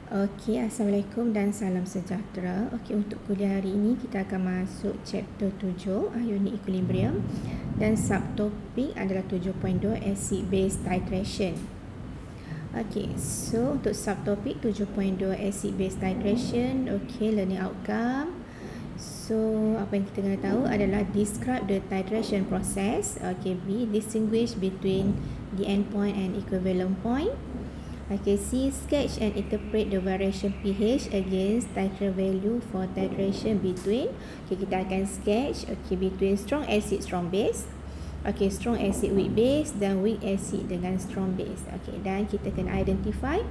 Okey, Assalamualaikum dan salam sejahtera. Okey, untuk kuliah hari ini kita akan masuk chapter 7, unit equilibrium, dan subtopik adalah 7.2 acid base titration. Okey, so untuk subtopik 7.2 acid base titration, okey, learning outcome. So, apa yang kita kena tahu adalah describe the titration process. Okay, B, distinguish between the endpoint and equivalent point. Okay, C, sketch and interpret the variation pH against titer value for titration between. Okay, kita akan sketch between strong acid, strong base. Okay, strong acid, weak base, dan weak acid dengan strong base. Okay, dan kita kena identify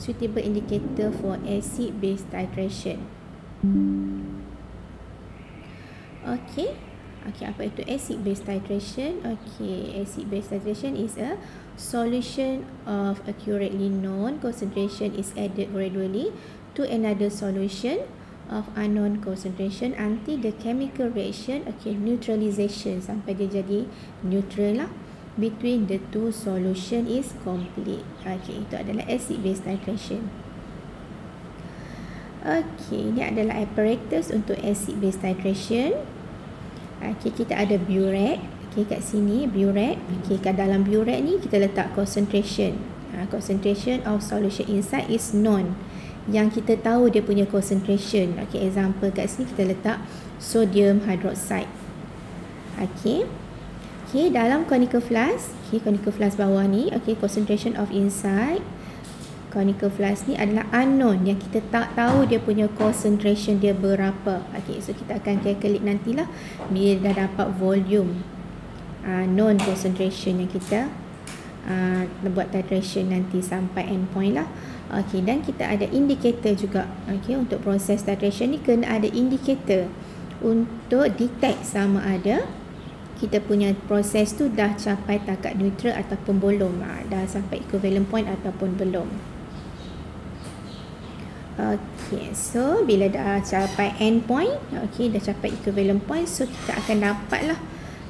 suitable indicator for acid base titration. Okay, apa itu acid base titration? Okay, acid base titration is a solution of accurately known concentration is added gradually to another solution of unknown concentration until the chemical reaction, neutralization, sampai dia jadi neutral lah, between the two solution is complete. Okay, itu adalah acid base titration. Okay, ini adalah apparatus untuk acid base titration. Okay, kita ada burette. Okay, kat sini burette. Okay, kat dalam burette ni kita letak concentration. Concentration of solution inside is known. Yang kita tahu dia punya concentration. Okay, example kat sini kita letak sodium hydroxide. Okay. Okay, dalam conical flask. Okay, conical flask bawah ni. Okay, concentration of inside conical flask ni adalah unknown, yang kita tak tahu dia punya concentration dia berapa. Okay, so kita akan calculate nantilah bila dah dapat volume known concentration yang kita buat titration nanti sampai endpoint lah. Okay, dan kita ada indicator juga. Okay, untuk proses titration ni kena ada indicator untuk detect sama ada kita punya proses tu dah capai takat neutral ataupun belum, dah sampai equivalent point ataupun belum. Okay, so bila dah capai end point, okay, dah capai equivalent point, so kita akan dapatlah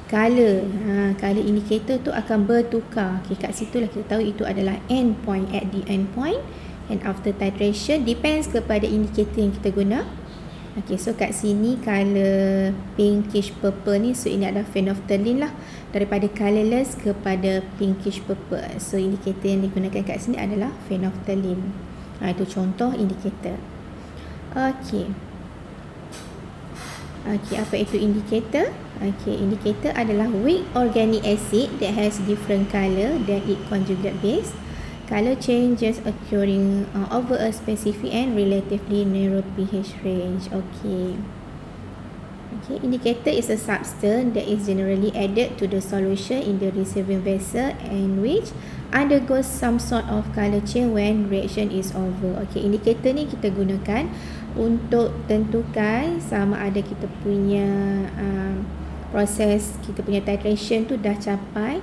color. Color indicator tu akan bertukar. Okay, kat situ lah kita tahu itu adalah end point, at the end point. And after titration, depends kepada indicator yang kita guna. Okay, so kat sini color pinkish purple ni, so ini adalah phenolphthalein lah, daripada colorless kepada pinkish purple. So indicator yang digunakan kat sini adalah phenolphthalein. Itu contoh indikator. Okey. Okey, apa itu indikator? Okey, indikator adalah weak organic acid that has different color than its conjugate base. Color changes occurring over a specific and relatively narrow pH range. Okey. Okay, indicator is a substance that is generally added to the solution in the receiving vessel and which undergoes some sort of color change when reaction is over. Okay, indicator ni kita gunakan untuk tentukan sama ada kita punya proses, kita punya titration tu dah capai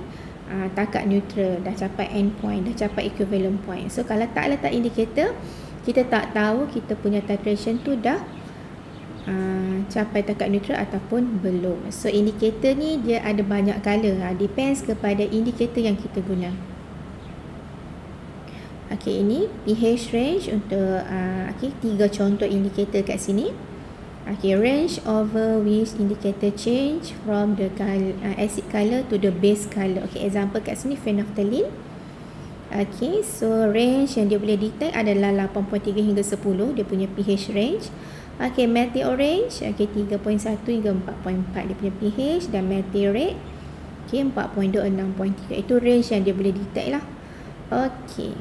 takat neutral, dah capai end point, dah capai equivalent point. So kalau tak letak indicator, kita tak tahu kita punya titration tu dah capai takat neutral ataupun belum. So indikator ni dia ada banyak color, depends kepada indikator yang kita guna. Okay, ini pH range untuk okay, 3 contoh indikator kat sini. Okay, range over which indicator change from the color, acid color to the base color. Okay, example kat sini phenolphthalein. Okay, so range yang dia boleh detect adalah 8.3 hingga 10, dia punya pH range. Okay, methyl orange, okay, 3.1 hingga 4.4 dia punya pH, dan methyl red, okay, 4.2, 6.3. Itu range yang dia boleh detect lah. Okay.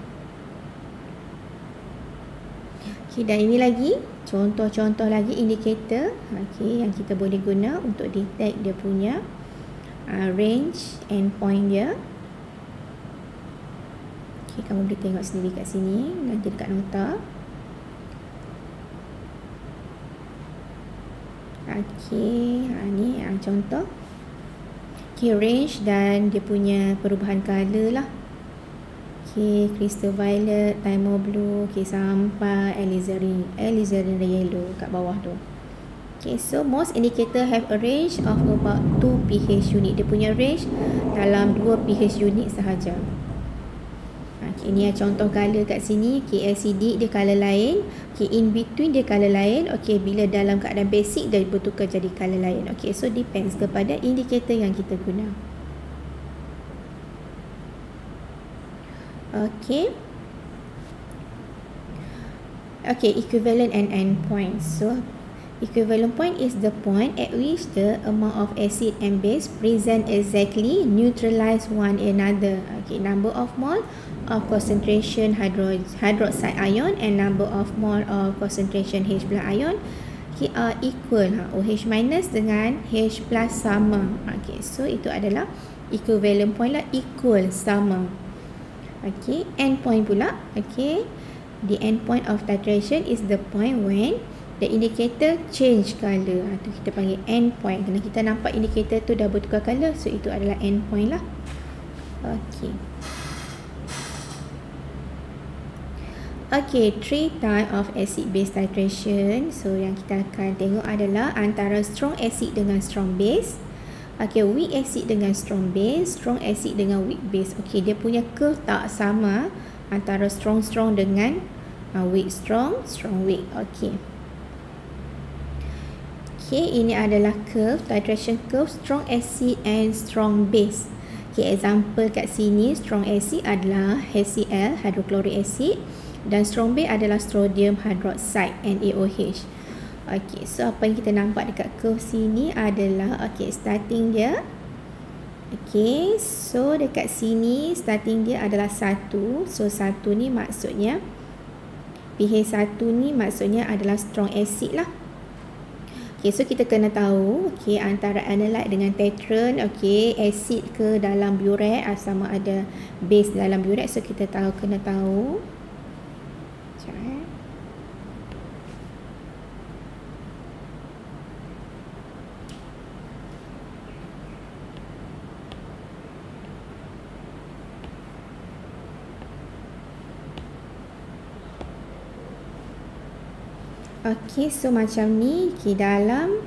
Okay, dan ini lagi contoh-contoh lagi indikator, okay, yang kita boleh guna untuk detect dia punya range endpoint dia. Okay, kamu boleh tengok sendiri kat sini, nanti dekat nota. Okay, ni contoh. Okay, range dan dia punya perubahan color lah. Okay, crystal violet, thymo blue, okay, sampai alizarin yellow kat bawah tu. Okay, so most indicator have a range of about 2 pH unit. Dia punya range dalam 2 pH unit sahaja. Okay, ni contoh color kat sini. Okay, acidic dia color lain. Okay, in between dia color lain. Okay, bila dalam keadaan basic dia bertukar jadi color lain. Okay, so depends kepada indikator yang kita guna. Okay. Okay, equivalent and endpoint. So, equivalent point is the point at which the amount of acid and base present exactly neutralize one another. Okay, number of mole of concentration hydroxide ion and number of mole of concentration H plus ion are equal. OH minus dengan H plus sama. Okay, so itu adalah equivalent point lah, equal, sama. Okay, endpoint pula. Okay, the endpoint of titration is the point when the indicator change color. Tu kita panggil endpoint. Kerana kita nampak indicator tu dah bertukar color, so itu adalah endpoint lah. Okay. Okay, 3 type of acid base titration. So yang kita akan tengok adalah antara strong acid dengan strong base. Okay, weak acid dengan strong base, strong acid dengan weak base. Okay, dia punya curve tak sama antara strong dengan weak strong weak. Okay. Okay, ini adalah curve, titration curve strong acid and strong base. Okay, example kat sini, strong acid adalah HCl, hydrochloric acid, dan strong base adalah sodium hydroxide, NaOH. Okay, so apa yang kita nampak dekat curve sini adalah, okay, starting dia. Okay, so dekat sini starting dia adalah 1. So 1 ni maksudnya, pH 1 ni maksudnya adalah strong acid lah. Okay, so kita kena tahu, okay, antara analyte dengan tetran, okay, acid ke dalam burette, sama ada base dalam burette. So kita kena tahu. Sekejap. Okay, so macam ni, okay, dalam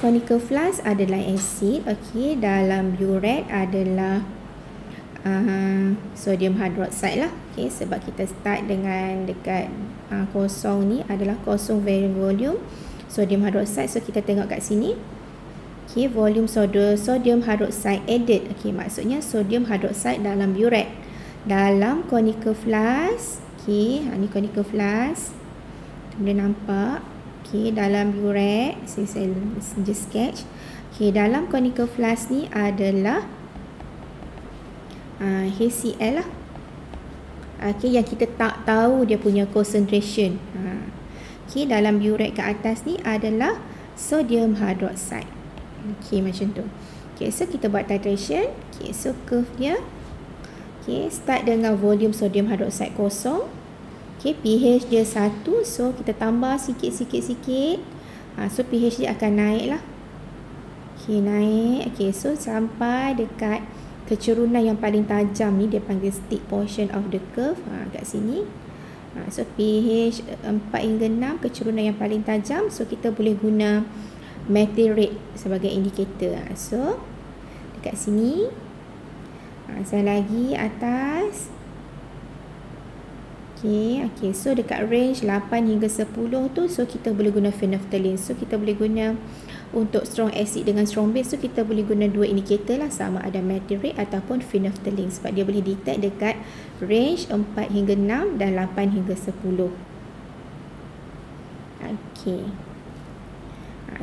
conical flask adalah acid, okay, dalam burette adalah sodium hydroxide lah. Okay, sebab kita start dengan dekat kosong ni adalah kosong volume sodium hydroxide. So kita tengok kat sini, okay, volume sodium hydroxide added. Okay, maksudnya sodium hydroxide dalam burette. Dalam conical flask, okay, ni conical flask, boleh nampak. Okay, dalam burette, saya just sketch. Okay, dalam conical flask ni adalah HCl lah. Okay, yang kita tak tahu dia punya concentration. Okay, dalam burette ke atas ni adalah sodium hydroxide. Okay, macam tu. Okay, so kita buat titration. Okay, so curve dia, okay, start dengan volume sodium hydroxide kosong. Okay, pH dia 1. So kita tambah sikit. So pH dia akan naik lah. Okay, naik. Okay, so sampai dekat kecerunan yang paling tajam ni, dia panggil stick portion of the curve. Kat sini. So pH 4 hingga 6, kecerunan yang paling tajam. So kita boleh guna metal rate sebagai indikator. So dekat sini, saya lagi atas. Okay, so dekat range 8 hingga 10 tu, so kita boleh guna phenolphthalein. So kita boleh guna untuk strong acid dengan strong base, so kita boleh guna dua indikator lah, sama ada metal rate ataupun phenolphthalein, sebab dia boleh detect dekat range 4 hingga 6 dan 8 hingga 10. Okay.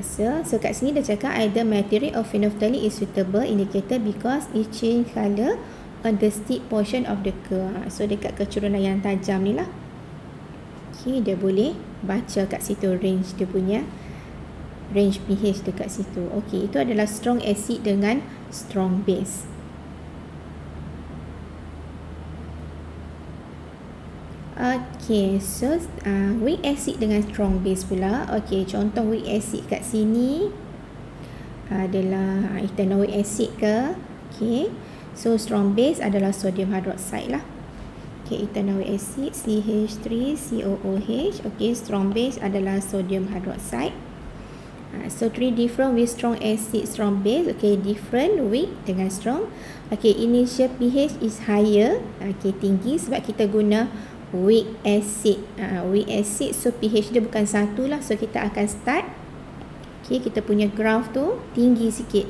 So kat sini dia cakap either metal rate or phenolphthalein is suitable indicator because it change color on the stick portion of the curve. So dekat kecerunan yang tajam ni lah. Okay, dia boleh baca kat situ range dia punya, range pH dekat situ. Okay, itu adalah strong acid dengan strong base. Okay, so weak acid dengan strong base pula. Okay, contoh weak acid kat sini adalah ethanoic acid ke. Okay, so strong base adalah sodium hydroxide lah. Okay, ethanoic acid CH3COOH. Okay, strong base adalah sodium hydroxide. So 3 different with strong acid, strong base. Okay, different, weak dengan strong. Okay, initial pH is higher. Okay, tinggi sebab kita guna weak acid. Weak acid, so pH dia bukan 1 lah. So kita akan start. Okay, kita punya graph tu tinggi sikit.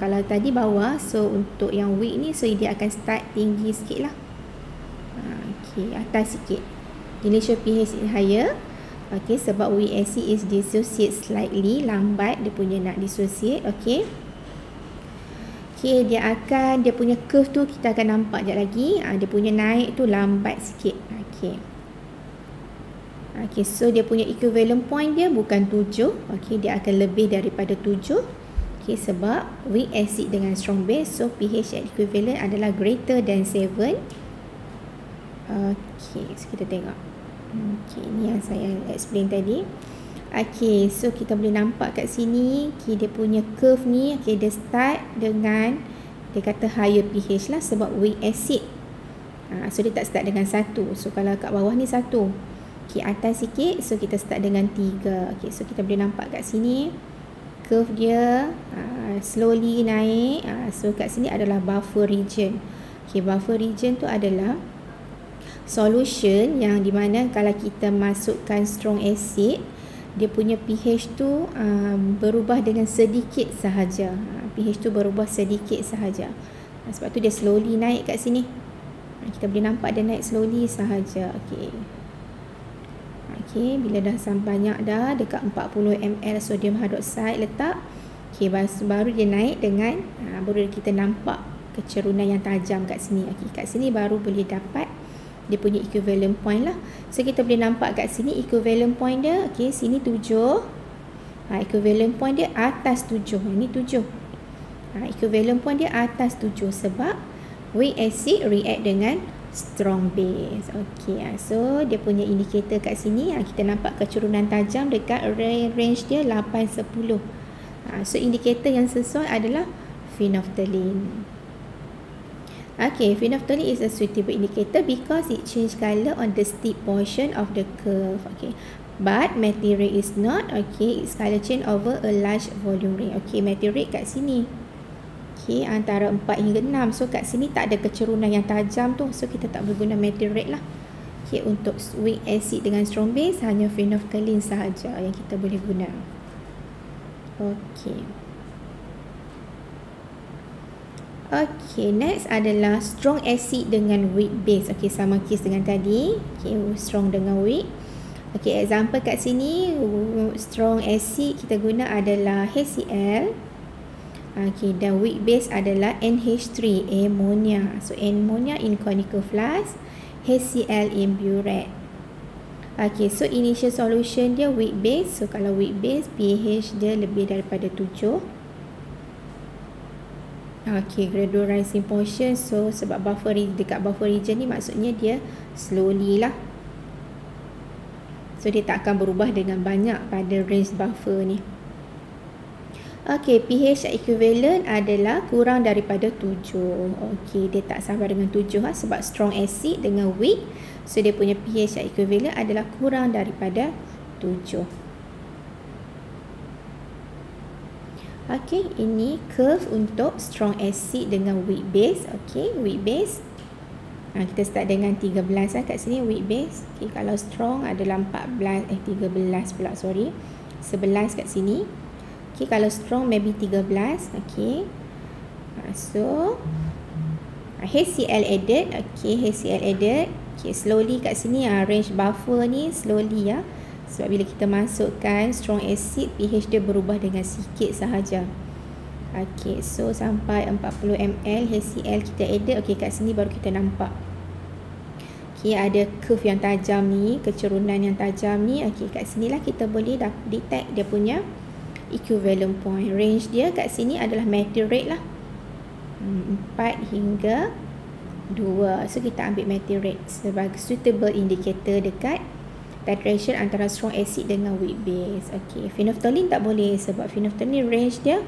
Kalau tadi bawah, so untuk yang weak ni, so dia akan start tinggi sikit lah. Okay, atas sikit. Initial pH is higher. Okay, sebab weak acid is dissociate slightly, lambat dia punya nak dissociate. Okay. Okay, dia punya curve tu kita akan nampak sekejap lagi. Dia punya naik tu lambat sikit. Okay. Okay, so dia punya equivalent point dia bukan 7. Okay, dia akan lebih daripada 7. Okay, sebab weak acid dengan strong base, so pH at equivalent adalah greater than 7. Okay, so kita tengok. Okay, ni yang saya explain tadi. Okay, so kita boleh nampak kat sini. Okay, dia punya curve ni, okay, dia start dengan, dia kata higher pH lah sebab weak acid. So dia tak start dengan 1. So kalau kat bawah ni 1. Okay, atas sikit, so kita start dengan 3. Okay, so kita boleh nampak kat sini curve dia slowly naik. So kat sini adalah buffer region. Okay, buffer region tu adalah solution yang dimana kalau kita masukkan strong acid, dia punya pH tu berubah dengan sedikit sahaja. pH tu berubah sedikit sahaja. Sebab tu dia slowly naik kat sini. Kita boleh nampak dia naik slowly sahaja. Okay. Okay, bila dah sampai banyak dah dekat 40 ml sodium hydroxide letak. Okay, baru dia naik dengan baru kita nampak kecerunan yang tajam kat sini. Okay, kat sini baru boleh dapat dia punya equivalent point lah. So kita boleh nampak kat sini equivalent point dia. Okay, sini 7. Equivalent point dia atas 7. Ini 7. Equivalent point dia atas 7 sebab weak acid react dengan strong base. Okay, so dia punya indikator kat sini. Kita nampak kecerunan tajam dekat range dia 8-10. So indikator yang sesuai adalah phenolphthalein. Okay, phenolphthalein is a suitable indicator because it change color on the steep portion of the curve. Okay, but meteorite is not. Okay, its color change over a large volume ring. Okay, meteorite kat sini. Okay, antara 4 hingga 6. So kat sini tak ada kecerunan yang tajam tu. So kita tak boleh guna meteorite lah. Okay, untuk weak acid dengan strong base hanya phenolphthalein sahaja yang kita boleh guna. Okay. Okay, next adalah strong acid dengan weak base. Okay, sama case dengan tadi. Okay, strong dengan weak. Okay, example kat sini, strong acid kita guna adalah HCl. Okay, dan weak base adalah NH3, ammonia. So, ammonia in conical flask, HCl in burette. Okay, so initial solution dia weak base. So, kalau weak base, pH dia lebih daripada 7. Okay, gradual rising portion. So sebab dekat buffer region ni maksudnya dia slowly lah. So dia tak akan berubah dengan banyak pada range buffer ni. Okay, pH equivalent adalah kurang daripada 7. Okay, dia tak sama dengan 7 lah sebab strong acid dengan weak. So dia punya pH equivalent adalah kurang daripada 7. Okay, ini curve untuk strong acid dengan weak base. Okay, weak base. Kita start dengan 13 lah kat sini weak base. Okay, kalau strong adalah 13 pula, sorry. 11 kat sini. Okay, kalau strong maybe 13. Okay. So, HCl added. Okay, HCl added. Okay, slowly kat sini range buffer ni slowly ya. Sebab bila kita masukkan strong acid, pH dia berubah dengan sikit sahaja. Okay, so sampai 40 ml HCl kita added. Okay, kat sini baru kita nampak. Okay, ada curve yang tajam ni, kecerunan yang tajam ni. Okay, kat sinilah kita boleh detect dia punya equivalent point. Range dia kat sini adalah meteorite lah. 4 hingga 2. So, kita ambil meteorite sebagai suitable indicator dekat titration antara strong acid dengan weak base. Okay, phenolphthalein tak boleh sebab phenolphthalein range dia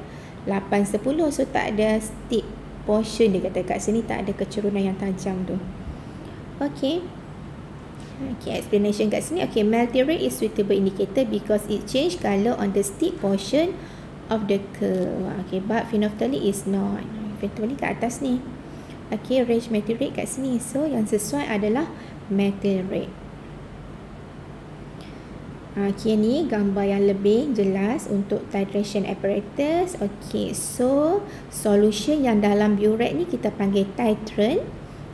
8-10. So tak ada steep portion dia kata kat sini, tak ada kecerunan yang tajam tu. Okay. Okay, explanation kat sini. Okay, melting rate is suitable indicator because it change color on the steep portion of the curve. Okay, but phenolphthalein is not. Phenolphthalein kat atas ni. Okay, range melting rate kat sini. So, yang sesuai adalah melting rate. Okay, ni gambar yang lebih jelas untuk titration apparatus. Okay, so solution yang dalam burette ni kita panggil titrant.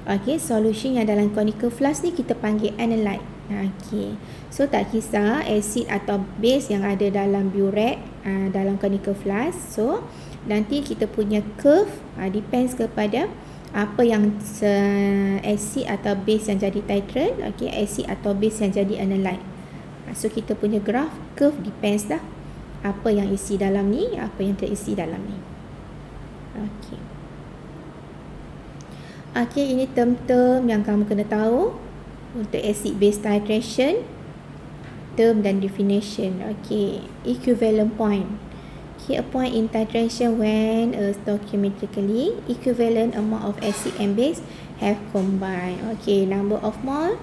Okay, solution yang dalam conical flask ni kita panggil analyte. Okay, so tak kisah acid atau base yang ada dalam burette, dalam conical flask. So, nanti kita punya curve depends kepada apa yang acid atau base yang jadi titrant. Okay, acid atau base yang jadi analyte. So, kita punya graph curve depends dah apa yang isi dalam ni, apa yang terisi dalam ni. Okay. Okay, ini term-term yang kamu kena tahu untuk acid base titration, term dan definition. Okay, equivalent point. Okay, a point in titration when a stoichiometrically equivalent amount of acid and base have combined. Okay, number of mole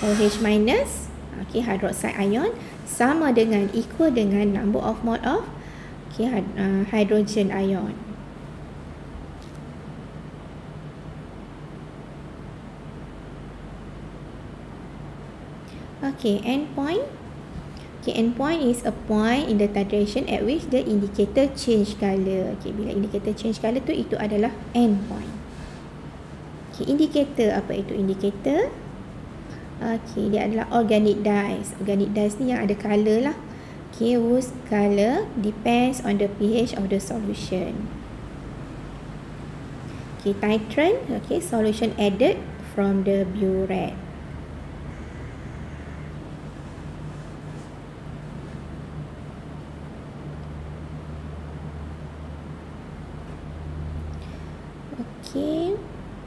OH minus, okay, hydroxide ion sama dengan equal dengan number of mole of hydrogen ion. Okay, endpoint. Okay, endpoint is a point in the titration at which the indicator change color. Okay, bila indicator change color tu, itu adalah endpoint. Okay, indicator, apa itu indicator? Okay, dia adalah organic dyes. Organic dyes ni yang ada color lah. Okay, whose color depends on the pH of the solution. Okay, titrant. Okay, solution added from the burette.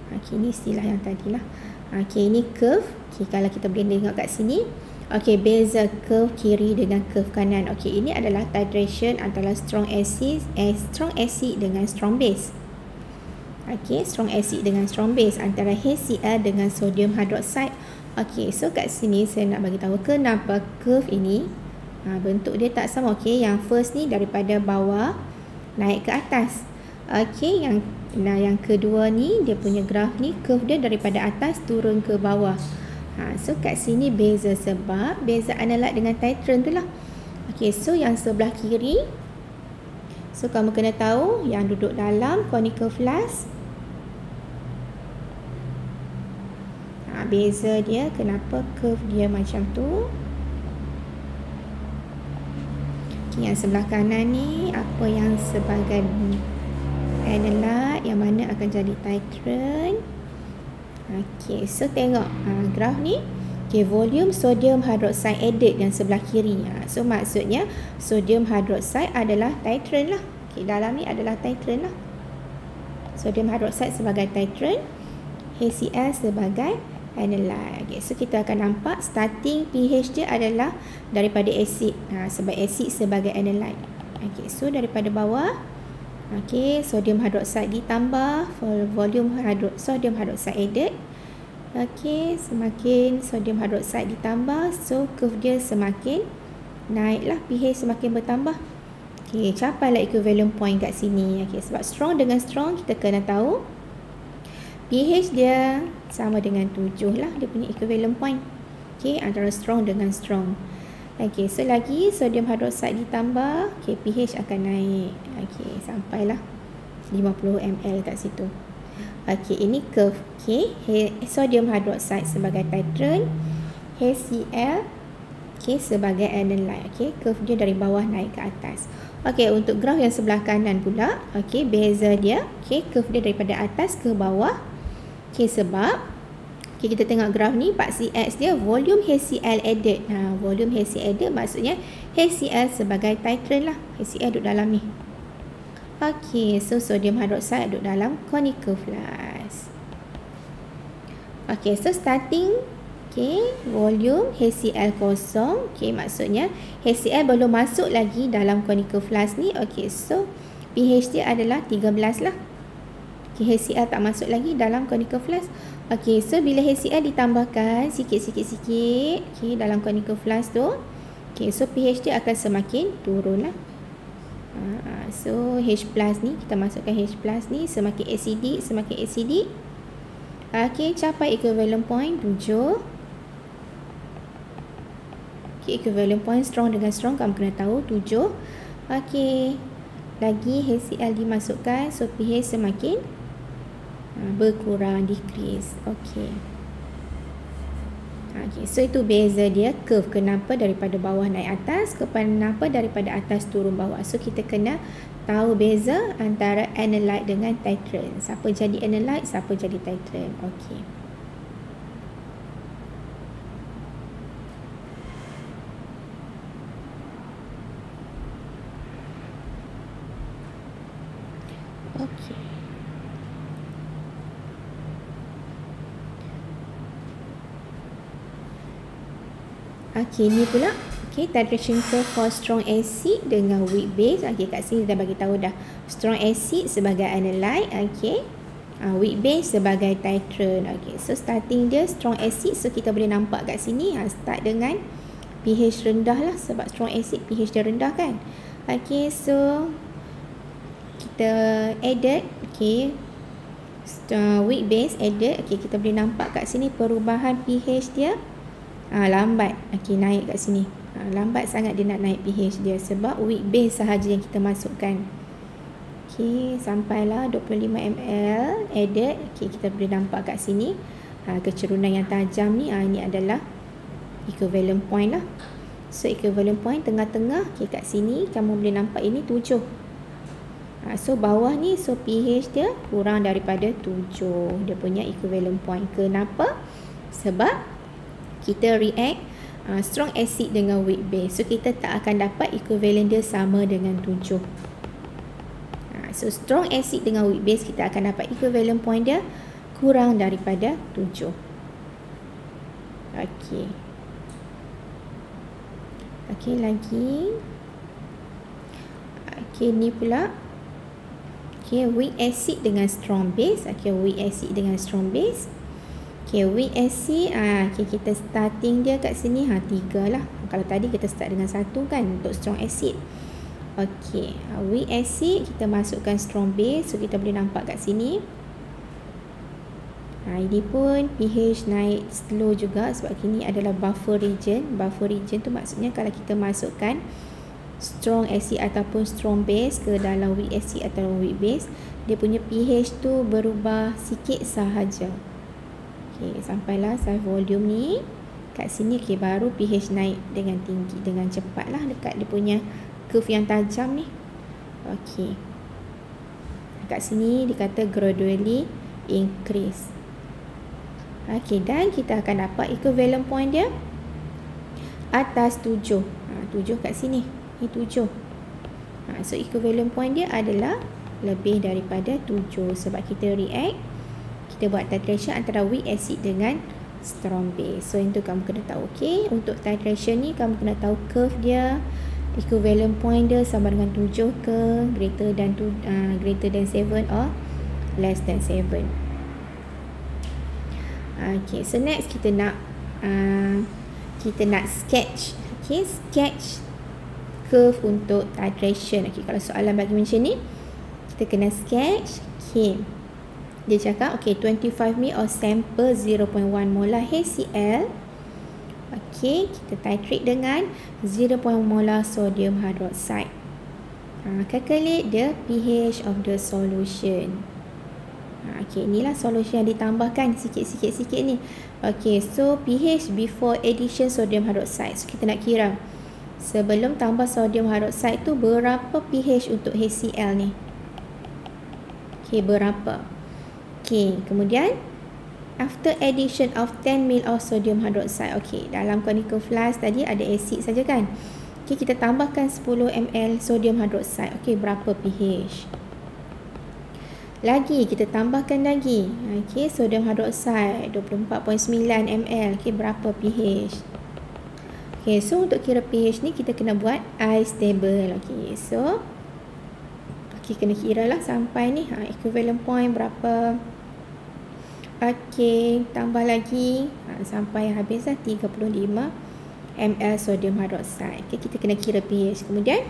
Okay, ini istilah yang tadi lah. Okay, ini curve. Okay, kalau kita boleh tengok kat sini. Okay, beza curve kiri dengan curve kanan. Okay, ini adalah titration antara strong acid dengan strong base. Okay, strong acid dengan strong base antara HCl dengan sodium hydroxide. Okay, so kat sini saya nak bagi tahu kenapa curve ini bentuk dia tak sama. Okay, yang first ni daripada bawah naik ke atas. Okay, yang kedua ni dia punya graf ni curve dia daripada atas turun ke bawah. So kat sini beza sebab beza analyte dengan titrant tu lah. Okay, so yang sebelah kiri, so kamu kena tahu yang duduk dalam conical flask, beza dia kenapa curve dia macam tu. Okay, yang sebelah kanan ni apa yang sebagai analyte, yang mana akan jadi titrant. Okay, so tengok graf ni. Okay, volume sodium hydroxide added yang sebelah kiri. So maksudnya sodium hydroxide adalah titrant lah. Okay, dalam ni adalah titrant lah. Sodium hydroxide sebagai titrant, HCl sebagai analyte. Okay, so kita akan nampak starting pH dia adalah daripada acid. Sebab acid sebagai analyte. Okay, so daripada bawah, okay, sodium hydroxide ditambah volume sodium hydroxide added. Okay, semakin sodium hydroxide ditambah, so curve dia semakin naiklah, pH semakin bertambah. Okay, capailah equivalent point kat sini. Okay, sebab strong dengan strong kita kena tahu pH dia sama dengan 7 lah, dia punya equivalent point. Okay, antara strong dengan strong. Okay, so lagi sodium hydroxide ditambah, okay, pH akan naik. Okay, sampailah 50 ml kat situ. Okay, ini curve. Okay, sodium hydroxide sebagai titrant, HCl okay, sebagai analyte. Okay, curve dia dari bawah naik ke atas. Okay, untuk graf yang sebelah kanan pula, okay, beza dia, okay, curve dia daripada atas ke bawah. Okay, sebab okay, kita tengok graf ni, part CX dia volume HCl added. Volume HCl added maksudnya HCl sebagai titrant lah. HCl duduk dalam ni. Okay, so sodium hydroxide duduk dalam conical flask. Okay, so starting, okay, volume HCl kosong. Okay, maksudnya HCl belum masuk lagi dalam conical flask ni. Okay, so pH dia adalah 13 lah. Okay, HCl tak masuk lagi dalam conical flask. Okay, so bila HCl ditambahkan sikit-sikit-sikit, okay, dalam conical flask tu, okay, so pH dia akan semakin turun lah. So H plus ni, kita masukkan H plus ni, semakin acidic. Okay, capai equivalent point 7. Okay, equivalent point strong dengan strong kamu kena tahu 7. Okay, lagi HCl dimasukkan, so pH semakin berkurang, decrease. Okay. Okay, so itu beza dia curve. Kenapa daripada bawah naik atas, kenapa daripada atas turun bawah. So kita kena tahu beza antara analyte dengan titrant. Siapa jadi analyte, siapa jadi titrant. Okay. Okay. Okay, ni pula. Okay, titration curve for strong acid dengan weak base. Okay, kat sini dah bagi tahu dah. Strong acid sebagai analyte. Okay. Weak base sebagai titrant. Okay, so starting dia strong acid. So kita boleh nampak kat sini. Start dengan pH rendah lah. Sebab strong acid pH dia rendah kan. Okay, so kita added. Okay. Weak base added. Okay, kita boleh nampak kat sini perubahan pH dia. Lambat. Okay, naik kat sini. Lambat sangat dia nak naik pH dia sebab weak base sahaja yang kita masukkan. Okay, sampailah 25 ml added. Okay, kita boleh nampak kat sini kecerunan yang tajam ni. Ini adalah equivalent point lah. So equivalent point tengah-tengah. Okay, kat sini kamu boleh nampak ini 7. So bawah ni, so pH dia kurang daripada 7. Dia punya equivalent point. Kenapa? Sebab kita react strong acid dengan weak base. So kita tak akan dapat equivalent dia sama dengan 7. So strong acid dengan weak base, kita akan dapat equivalent point dia kurang daripada 7. Okay. Okay, lagi. Okay, ni pula. Okay, weak acid dengan strong base. Okay, weak acid dengan strong base. Okay, weak acid, okay, kita starting dia kat sini 3 lah. Kalau tadi kita start dengan 1 kan untuk strong acid. Okay, weak acid kita masukkan strong base. So kita boleh nampak kat sini. Ini pun pH naik slow juga sebab ini adalah buffer region. Buffer region tu maksudnya kalau kita masukkan strong acid ataupun strong base ke dalam weak acid atau weak base, dia punya pH tu berubah sikit sahaja. Okay, sampailah size volume ni. Kat sini, okay, baru pH naik dengan tinggi, dengan cepat lah dekat dia punya curve yang tajam ni. Okay. Kat sini dikata gradually increase. Okay, dan kita akan dapat equivalent point dia atas 7. 7 kat sini. Ni 7. So equivalent point dia adalah lebih daripada 7 sebab kita react. Kita buat titration antara weak acid dengan strong base. So itu kamu kena tahu. Okay, untuk titration ni kamu kena tahu curve dia, equivalent point dia sama dengan 7 ke greater than 7 or less than 7. Okay, so next kita nak sketch. Okay, sketch curve untuk titration. Okay, kalau soalan bagi macam ni, kita kena sketch. Okay, dia cakap, okay, 25 ml of sample 0.1 molar HCl. Okay, kita titrate dengan 0.1 molar sodium hydroxide. Calculate the pH of the solution. Okay, inilah solution yang ditambahkan sikit-sikit ni. Okay, so pH before addition sodium hydroxide. So kita nak kira sebelum tambah sodium hydroxide tu berapa pH untuk HCl ni. Okay, berapa? Okay, kemudian after addition of 10 ml of sodium hydroxide. Okay, dalam conical flask tadi ada asid saja kan. Okay, kita tambahkan 10 ml sodium hydroxide. Okay, berapa pH? Lagi, kita tambahkan lagi. Okay, sodium hydroxide 24.9 ml. Okay, berapa pH? Okay, so untuk kira pH ni kita kena buat ice table. Okay, so Kita kena kira lah sampai ni equivalent point berapa. Okey, tambah lagi sampai habis lah 35 ml sodium hydroxide. Okay, kita kena kira pH. Kemudian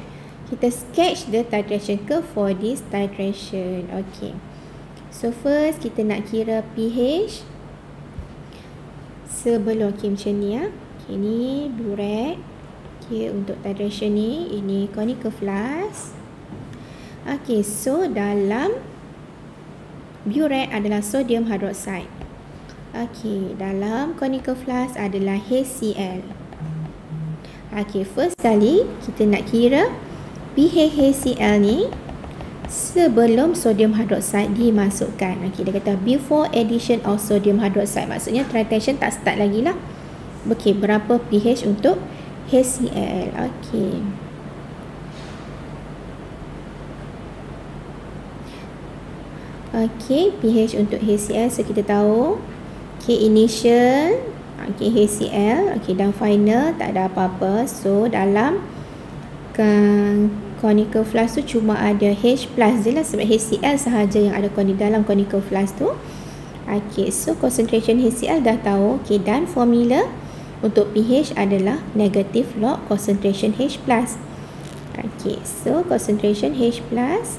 kita sketch the titration curve for this titration. Okay, so first kita nak kira pH sebelum macam ni ya. Okay, ni burette. Okay, untuk titration ni, ini conical flask. Okay, so dalam burette adalah sodium hydroxide. Okay, dalam conical flask adalah HCl. Okay, first kali kita nak kira pH HCl ni sebelum sodium hydroxide dimasukkan. Okay, dia kata before addition of sodium hydroxide. Maksudnya titration tak start lagi lah. Okay, berapa pH untuk HCl. Okay. Okay, pH untuk HCl. So, kita tahu. Okay, initial. Okay, HCl. Okay, dan final tak ada apa-apa. So, dalam conical flask tu cuma ada H plus je lah. Sebab HCl sahaja yang ada dalam conical flask tu. Okay, so concentration HCl dah tahu. Okay, dan formula untuk pH adalah negative log concentration H plus. Okay, so concentration H plus.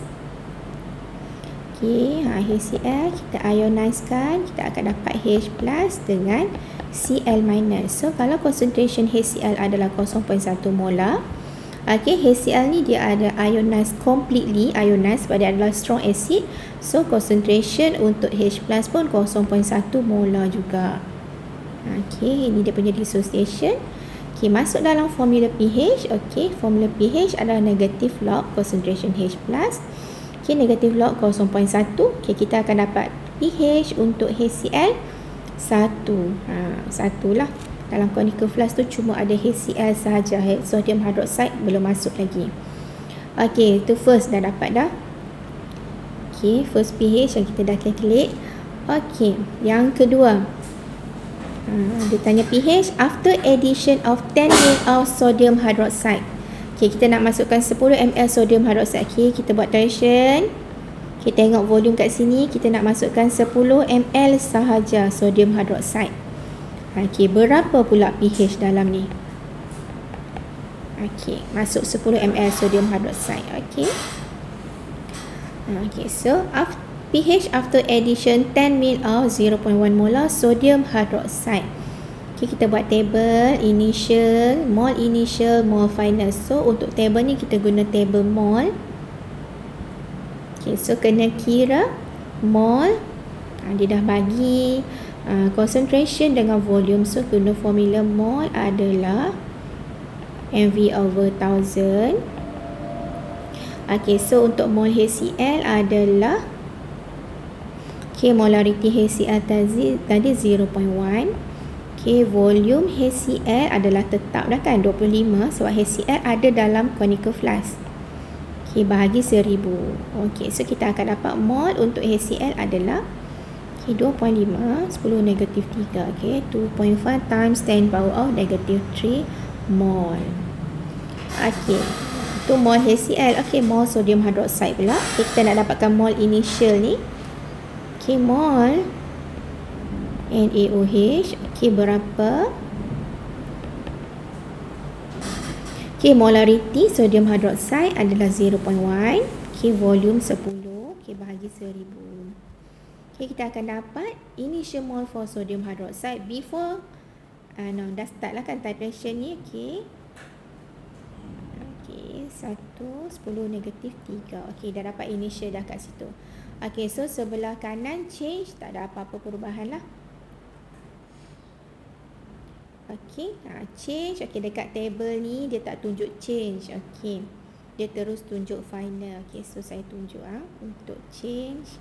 Okay, HCl kita ionisekan, kita akan dapat H plus dengan Cl minus. So, kalau concentration HCl adalah 0.1 molar, okay, HCl ni dia ada ionized, completely ionized sebab dia adalah strong acid. So, concentration untuk H plus pun 0.1 molar juga. Okay, ini dia punya dissociation. Okay, masuk dalam formula pH. Okay, formula pH adalah negative log concentration H plus. Okay, negative log 0.1. Okay, kita akan dapat pH untuk HCl 1. 1 lah. Dalam conical flask tu cuma ada HCl sahaja. Sodium hydroxide belum masuk lagi. Okay, itu first dah dapat dah. Okay, first pH yang kita dah calculate. Okay, yang kedua. Dia tanya pH after addition of 10 ml of sodium hydroxide. Okay, kita nak masukkan 10 ml sodium hydroxide. Okay, kita buat titration. Okay, tengok volume kat sini. Kita nak masukkan 10 ml sahaja sodium hydroxide. Okay, berapa pula pH dalam ni? Okay, masuk 10 ml sodium hydroxide. Okay. Okay, so pH after addition 10 ml of 0.1 molar sodium hydroxide. Okay, kita buat table initial, mole final. So, untuk table ni kita guna table mole. Okay, so kena kira mole. Dia dah bagi concentration dengan volume. So, guna formula mole adalah mv over 1000. Okay, so untuk mole HCl adalah molarity HCl tadi 0.1. Okay, volume HCl adalah tetap dah kan 25 sebab HCl ada dalam conical flask. Okay, bahagi 1000. Okay, so kita akan dapat mole untuk HCl adalah 2.5 10 negatif 3. Okay, 2.5 times 10 power of negative 3 mole. Okay, itu mole HCl. Okay, mole sodium hydroxide pula. Okay, kita nak dapatkan mole initial ni. Okay, mole NaOH. Okay, berapa? Okay, molarity sodium hydroxide adalah 0.1. Okay, volume 10. Okay, bahagi 1000. Okay, kita akan dapat initial mole for sodium hydroxide before dah start lah kan titration ni. Okay. Okay, 1, 10 negatif 3. Okay, dah dapat initial dah kat situ. Okay, so sebelah kanan change, tak ada apa-apa perubahan lah. Okay, change. Okay, dekat table ni dia tak tunjuk change. Okay, dia terus tunjuk final. Okay, so saya tunjuk untuk change.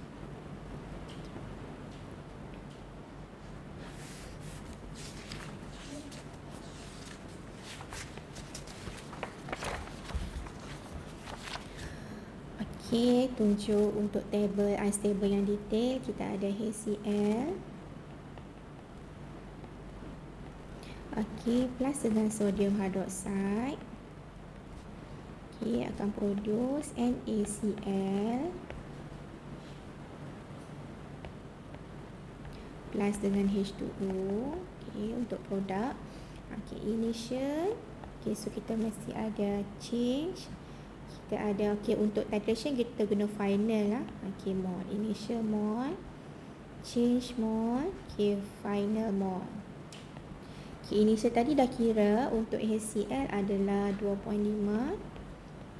Okay, tunjuk untuk table ice table yang detail. Kita ada HCl. Okay, plus dengan sodium hydroxide. Okay, akan produce NaCl plus dengan H2O. Okay, untuk produk. Okay, initial. Okay, so kita mesti ada change. Kita ada, okay, untuk titration kita guna final lah. Okay, mol. Initial mol. Change mol. Okay, final mol. Okay, initial tadi dah kira untuk HCl adalah 2.5.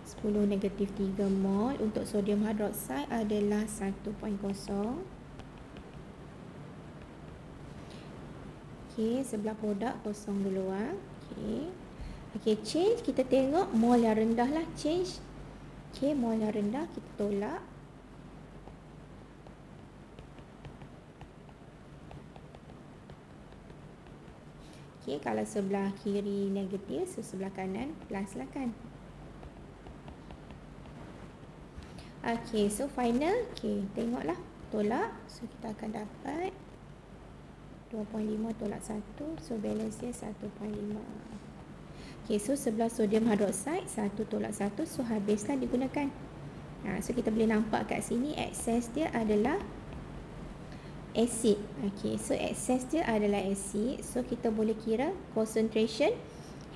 10 negatif 3 mol. Untuk sodium hydroxide adalah 1.0. Okay, sebelah produk kosong dulu lah. Okay. Okay, change kita tengok mol yang rendah lah change. Okay, mol yang rendah kita tolak. Okay, kalau sebelah kiri negatif, so sebelah kanan plus lah kan. Okay, so final. Okay, tengoklah. Tolak. So, kita akan dapat 2.5 tolak 1. So, balance dia 1.5. Okay, so sebelah sodium hydroxide 1 tolak 1. So, habislah digunakan. So, kita boleh nampak kat sini excess dia adalah acid. Okay, so excess dia adalah acid. So, kita boleh kira concentration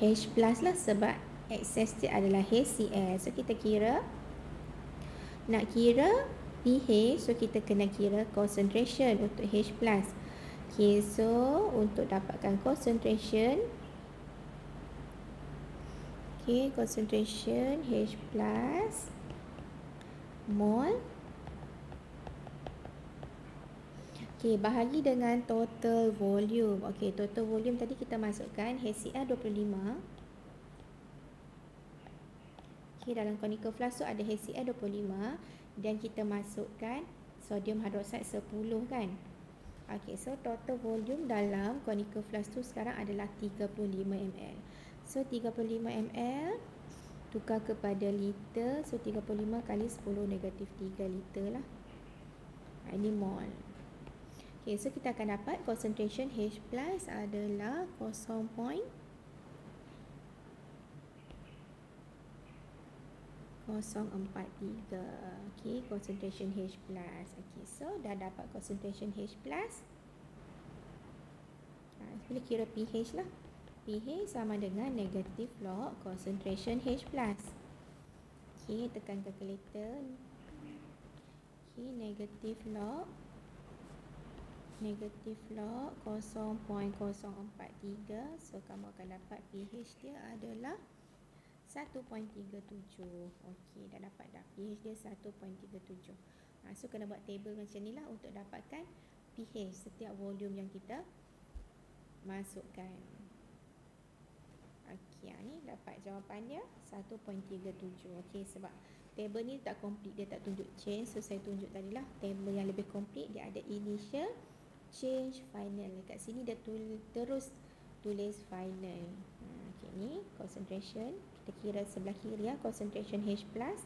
H plus lah sebab excess dia adalah HCl. So, kita kira. Nak kira pH, so kita kena kira concentration untuk H plus. Okay, so untuk dapatkan concentration, okay, concentration H plus mol. Okay, bahagi dengan total volume. Okay, total volume tadi kita masukkan HCl 25. Okay, dalam conical flask tu ada HCl 25 dan kita masukkan sodium hydroxide 10 kan. Okay, so total volume dalam conical flask tu sekarang adalah 35 ml. So 35 ml tukar kepada liter. So 35 kali 10 negatif 3 liter lah. Ini mol. Okay, so kita akan dapat concentration H plus adalah 0.043. Okay, concentration H plus. Okay, so dah dapat concentration H plus. Boleh kira pH lah. pH sama dengan negative log concentration H plus. Okay, tekan calculator. Okay, negative log 0.043. So kamu akan dapat pH dia adalah 1.37. Okey, dah dapat dah. pH dia 1.37. So kena buat table macam ni lah untuk dapatkan pH setiap volume yang kita masukkan. Okey, ni dapat jawapannya 1.37. Okey, sebab table ni tak complete, dia tak tunjuk change. So saya tunjuk tadi lah table yang lebih complete. Dia ada initial, change, final. Dekat sini dia terus tulis final. Okey, ni concentration. Kita kira sebelah kiri ya, concentration H plus.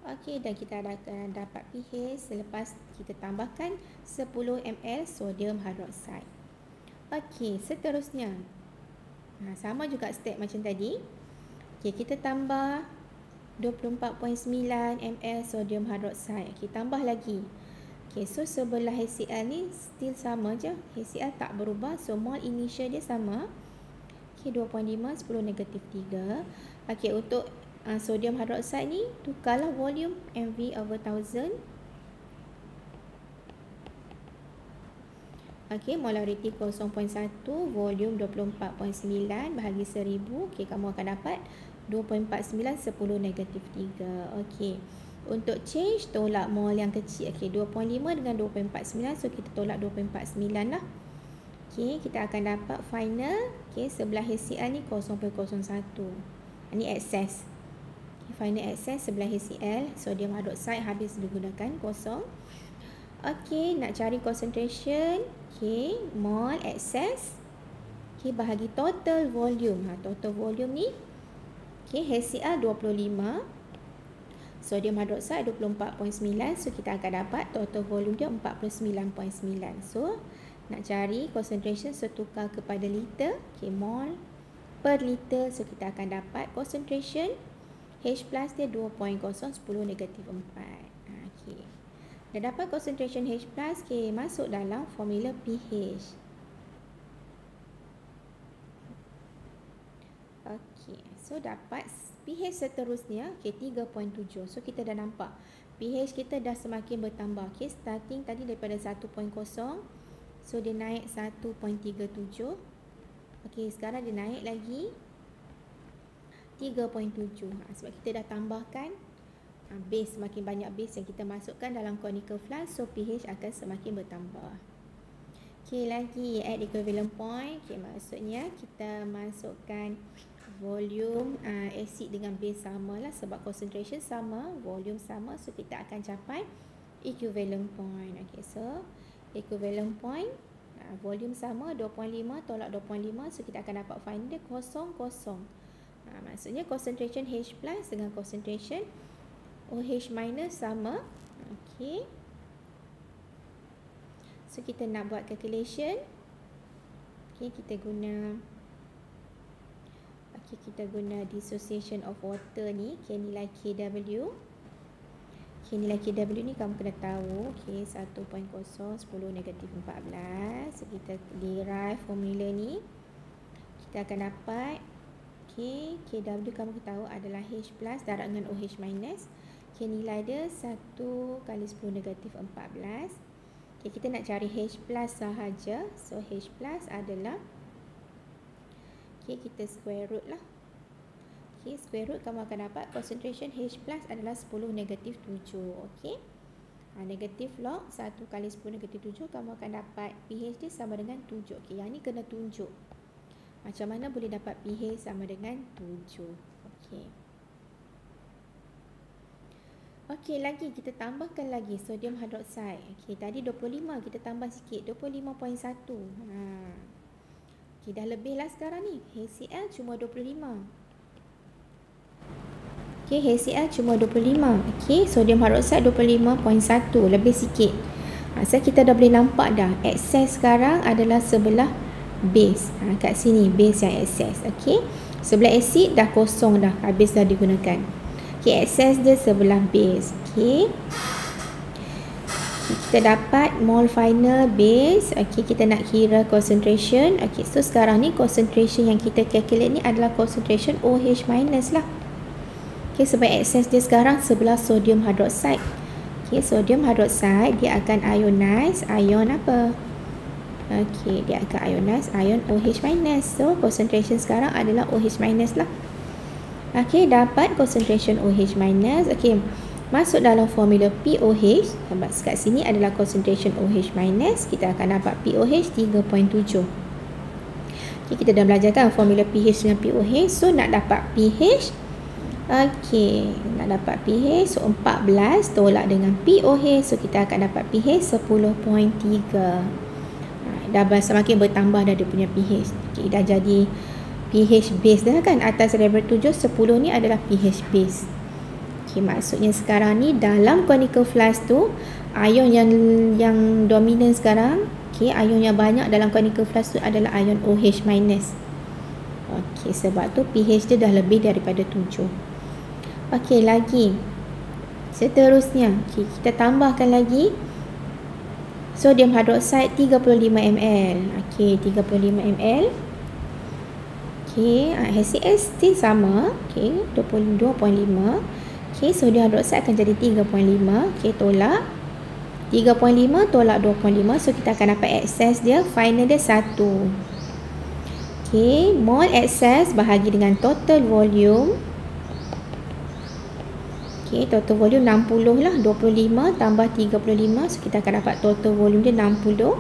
Okey, dan kita akan dapat pH selepas kita tambahkan 10 ml sodium hydroxide. Okey, seterusnya. Sama juga step macam tadi. Okey, kita tambah 24.9 ml sodium hydroxide. Okey, tambah lagi. Okey, so sebelah HCl ni still sama je. HCl tak berubah. So mol initial dia sama. Okey, 2.5 10 negatif 3. Okey, untuk sodium hydroxide ni tukarlah volume mv/1000. Okey, molarity 0.1, volume 24.9 bahagi 1000. Okey, kamu akan dapat 2.49 10 negatif 3. Okey. Untuk change tolak mol yang kecil. Okey, 2.5 dengan 2.49. So kita tolak 2.49 lah. Okey, kita akan dapat final. Okey, sebelah HCl ni 0.01. Ini excess. Okay, final excess sebelah HCl, sodium hydroxide habis digunakan kosong. Okey, nak cari concentration. Okey, mol excess. Okey, bahagi total volume. Total volume ni. Okey, HCl 25. Sodium hydroxide 24.9. So kita akan dapat total volume dia 49.9. So nak cari concentration setukar kepada liter. Okay, mol per liter. So kita akan dapat concentration H plus dia 2.010 negatif 4. Okay. Dah dapat concentration H plus, okay, masuk dalam formula pH. Okay, so dapat pH seterusnya, okay, 3.7. So kita dah nampak pH kita dah semakin bertambah. Okay, starting tadi daripada 1.0, so dia naik 1.37. Okay, sekarang dia naik lagi 3.7. Sebab kita dah tambahkan base, semakin banyak base yang kita masukkan dalam conical flask, so pH akan semakin bertambah. Okay, lagi add equivalent point. Okay, maksudnya kita masukkan volume acid dengan base sama lah, sebab concentration sama, volume sama, so kita akan capai equivalent point. Okay, so equivalent point, volume sama 2.5 tolak 2.5, so kita akan dapat find dia 0,0. Maksudnya concentration H plus dengan concentration OH minus sama. Okay, so kita nak buat calculation. Okay, kita guna dissociation of water ni. Okay, nilai KW. Okay, nilai KW ni kamu kena tahu. Okay, 1.010 negatif 14. So kita derive formula ni, kita akan dapat, okay, KW kamu kena tahu adalah H plus darab dengan OH minus. Okay, nilai dia 1 kali 10 negatif 14. Okay, kita nak cari H plus sahaja. So H plus adalah, okay, kita square root lah. Okay, square root kamu akan dapat concentration H plus adalah 10 negatif 7. Okay, negatif log 1 kali 10 negatif 7, kamu akan dapat pH dia sama dengan 7. Okay, yang ni kena tunjuk macam mana boleh dapat pH sama dengan 7. Okay. Okay, lagi kita tambahkan lagi sodium hydroxide. Okay, tadi 25, kita tambah sikit 25.1. Okay, dah lebih lah sekarang ni. HCl cuma 25. Okay, HCl cuma 25. Okay, sodium hydroxide 25.1, lebih sikit. So kita dah boleh nampak dah excess sekarang adalah sebelah base. Kat sini base yang excess. Okay, sebelah acid dah kosong dah, habis dah digunakan. Okay, excess dia sebelah base. Okay, kita dapat mole final base. Okay, kita nak kira concentration. Okay, so sekarang ni concentration yang kita calculate ni adalah concentration OH minus lah. Okay, sebab excess dia sekarang sebelah sodium hydroxide. Okay, sodium hydroxide dia akan ionize ion apa? Okay, dia akan ionize ion OH minus. So concentration sekarang adalah OH minus lah. Okay, dapat concentration OH minus. Okay, masuk dalam formula POH. Sebab kat sini adalah concentration OH minus, kita akan dapat POH 3.7. Okay, kita dah belajarkan formula pH dengan POH. So nak dapat pH, okay, nak dapat pH, so 14 tolak dengan POH, so kita akan dapat pH 10.3. Dah semakin bertambah dah dia punya pH. Okay, dah jadi pH base dah kan. Atas level 7, 10 ni adalah pH base. Okay, maksudnya sekarang ni dalam conical flask tu, ion yang dominan sekarang, okay, ion yang banyak dalam conical flask tu adalah ion OH minus. Okay, sebab tu pH dia dah lebih daripada 7. Okay, lagi seterusnya, okay, kita tambahkan lagi sodium hydroxide 35 ml. Okay, 35 ml. Okay, HCl still sama. Okay, 22.5. Okay, sodium hydroxide akan jadi 3.5. Okay, tolak 3.5 tolak 2.5. So kita akan dapat excess dia, final dia 1. Okay, mole excess bahagi dengan total volume. Okay, total volume 60 lah. 25 tambah 35. So kita akan dapat total volume dia 60.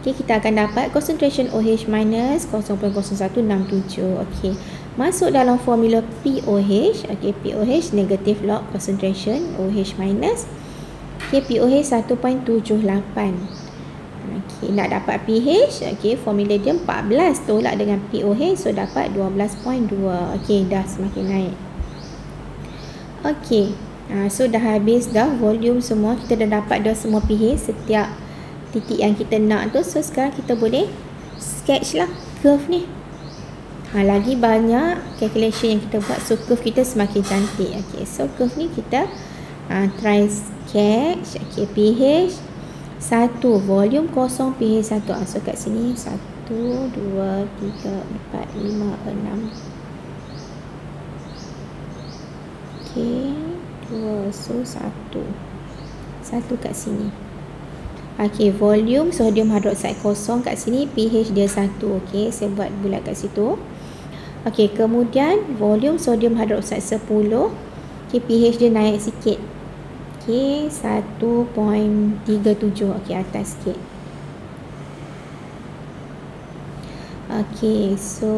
Okay, kita akan dapat concentration OH minus 0.0167. Okay, masuk dalam formula POH. Okay, POH negative log concentration OH minus. Okay, POH 1.78. Okay, nak dapat pH. Okay, formula dia 14 tolak dengan POH, so dapat 12.2. Okay, dah semakin naik. Okay, so dah habis dah volume semua. Kita dah dapat dah semua pH setiap titik yang kita nak tu. So sekarang kita boleh sketch lah curve ni. Lagi banyak calculation yang kita buat, so curve kita semakin cantik. Okay, so curve ni kita try sketch. Okay, pH 1, volume kosong, pH 1. So kat sini 1, 2, 3, 4, 5, 6. Okay, 2, so 1 kat sini. Okay, volume sodium hydroxide kosong kat sini, pH dia 1. Okay, saya buat bulat kat situ. Okay, kemudian volume sodium hydroxide 10. Okay, pH dia naik sikit. Okay, 1.37. Okay, atas sikit. Okay, so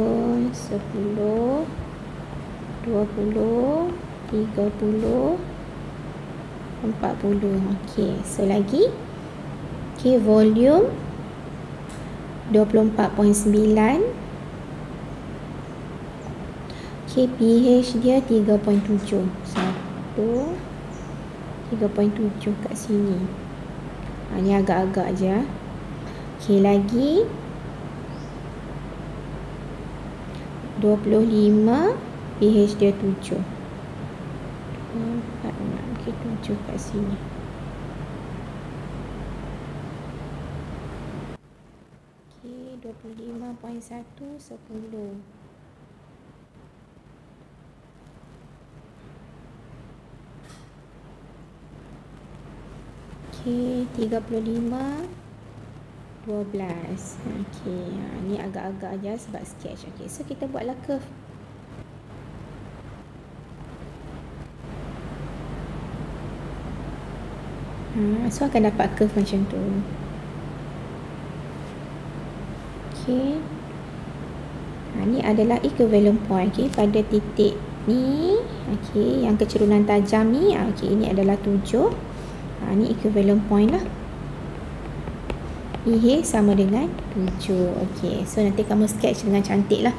10, 20, 30, 40. Okay, so lagi. Okay, volume 24.9. Okay, pH dia 3.7. 3.7 kat sini. Ni agak-agak je. Okay, lagi 25, pH dia 7. 4, 6, okay, 7 kat sini. Okay, 25.1, 10. Okay, 35, 12. Okay, ni agak-agak aja sebab sketch. Okay, so kita buatlah curve. So akan dapat curve macam tu. Okay, ni adalah equivalent point. Okay, pada titik ni, okay, yang kecerunan tajam ni, okay, ini adalah 7. Ni equivalent point lah. pH sama dengan 7. Okay, so nanti kamu sketch dengan cantik lah.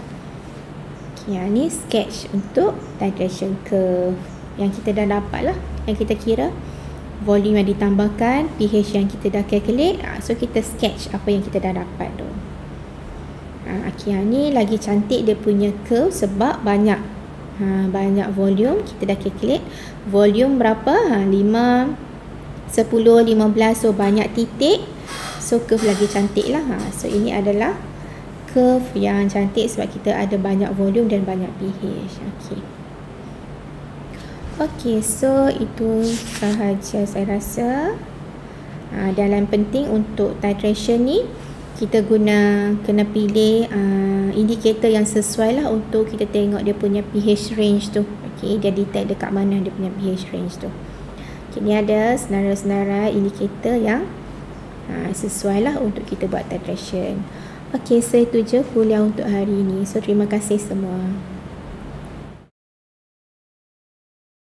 Okay, ni sketch untuk titration curve yang kita dah dapat lah, yang kita kira volume yang ditambahkan, pH yang kita dah calculate. So kita sketch apa yang kita dah dapat tu. Okay, ni lagi cantik dia punya curve sebab banyak volume. Kita dah calculate volume berapa, 5, 10, 15. So banyak titik, so curve lagi cantik lah. So ini adalah curve yang cantik sebab kita ada banyak volume dan banyak pH. Okay, so itu sahaja saya rasa. Dan penting untuk titration ni, kita kena pilih indikator yang sesuai lah untuk kita tengok dia punya pH range tu. Okay, dia detect dekat mana dia punya pH range tu. Okay, ni ada senarai-senarai indikator yang sesuai lah untuk kita buat titration. Okay, so itu je kuliah untuk hari ini. So terima kasih semua.